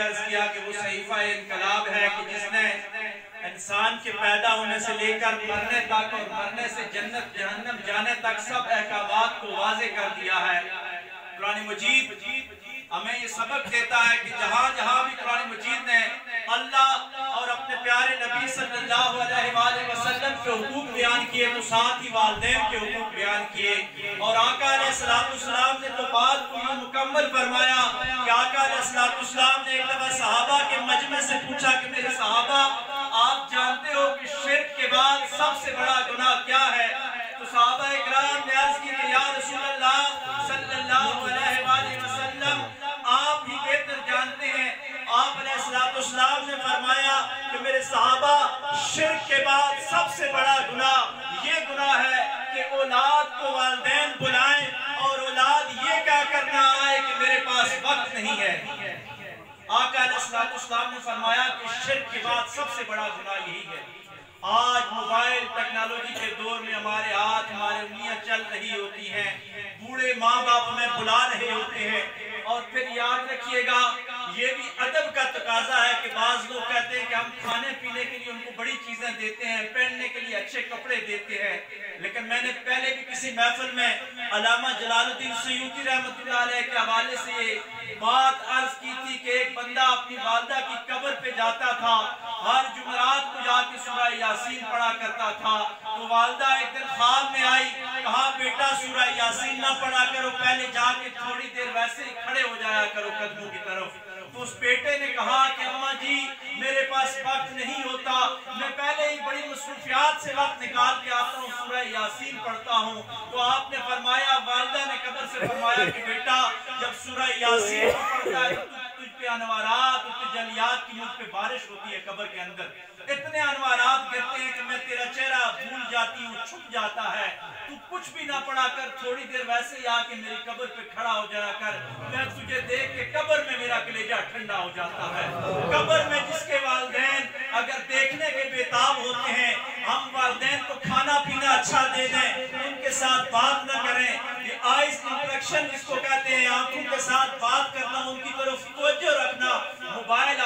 अर्ज किया कि वो सहीफा इनकलाब है कि जिसने इंसान के पैदा होने से लेकर मरने तक और मरने से जन्नत जहन्नम जाने तक सब अहकामात को वाज़े कर दिया है। कुरान मजीद हमें ये सबक देता है कि जहाँ जहाँ भी कुरान मजीद ने अल्लाह और अपने प्यारे नबी सल्लल्लाहु अलैहि वसल्लम के हुकूक बयान किए तो साथ ही वालिदैन के हुकूक बयान किए। और आका अलैहिस्सलाम ने तो बात को मुकम्मल फरमाया कि आका अलैहिस्सलाम ने एक दफा सहाबा के मजमे से पूछा कि मेरे सहाबा, आप जानते हो कि शिर्क के बाद सबसे बड़ा गुनाह क्या है? तो सहाबा इकराम ने अर्ज की कि या रसूल अल्लाह सल्लल्लाहु अलैहि वसल्लम, आप ही बेहतर जानते हैं। आप अलैहिस्सलाम ने फरमाया कि मेरे सहाबा, शिर्क के बाद सबसे बड़ा गुनाह ये गुनाह है कि औलाद को वालिदैन बुलाएं और औलाद ये क्या करना आए कि मेरे पास वक्त नहीं है। आका अलैहिस्सलाम ने फरमाया कि शिर्क के बाद सबसे बड़ा गुनाह यही है। आज मोबाइल टेक्नोलॉजी के दौर में हमारे हाथ हमारे उंगलियां चल रही होती हैं, बूढ़े माँ बाप हमें बुला रहे होते हैं। और फिर याद रखिएगा, ये भी अदब का तकाजा है कि बाज लोग कहते हैं कि हम खाने पीने के लिए उनको बड़ी चीजें देते हैं, पहनने के लिए अच्छे कपड़े देते हैं। लेकिन मैंने पहले भी किसी महफिल में अल्लामा जलालुद्दीन सयूती रहमतुल्लाह अलैह के हवाले से ये बात अर्ज की थी कि एक बंदा अपनी वालिदा की कब्र पे जाता था, हर जुमरात को जाके सूरह यासीन पढ़ा करता था। तो वालिदा एक दिन ख्वाब में आई, कहा बेटा सूरह यासीन ना पढ़ा करो, पहले जाके थोड़ी देर वैसे ही खड़े हो जाया करो कदमों की तरफ। तो उस बेटे ने कहा कि अम्मा जी मेरे पास वक्त नहीं होता, मैं पहले ही बड़ी मसरूफियात से वक्त निकाल के आता हूँ, सूरह यासीन पढ़ता हूँ। तो आपने फरमाया, वालिदा ने कब्र से फरमाया कि बेटा जब सूरह यासीन पढ़ता है तो तुझ पे अनवारात और तजलियात की मुझ पे बारिश होती है। कब्र के अंदर इतने अनवारात गिरते हैं कि मैं तेरा चेहरा भूल जाती हूँ, छुप जाता है। तू कुछ भी ना पढ़ा कर, थोड़ी देर वैसे ही आके मेरी कब्र पे खड़ा हो जाया कर, मैं तुझे देख के कब्र में मेरा कलेजा ठंडा हो जाता है। कब्र में जिसके वालिदैन अगर देखने के बेताब होते हैं, हम वालिदैन को खाना पीना अच्छा दे दें, उनके साथ बात न करें, ये आइज इंटरेक्शन जिसको कहते हैं, आंखों के साथ बात करना, उनकी तरफ तवज्जो रखना, मोबाइल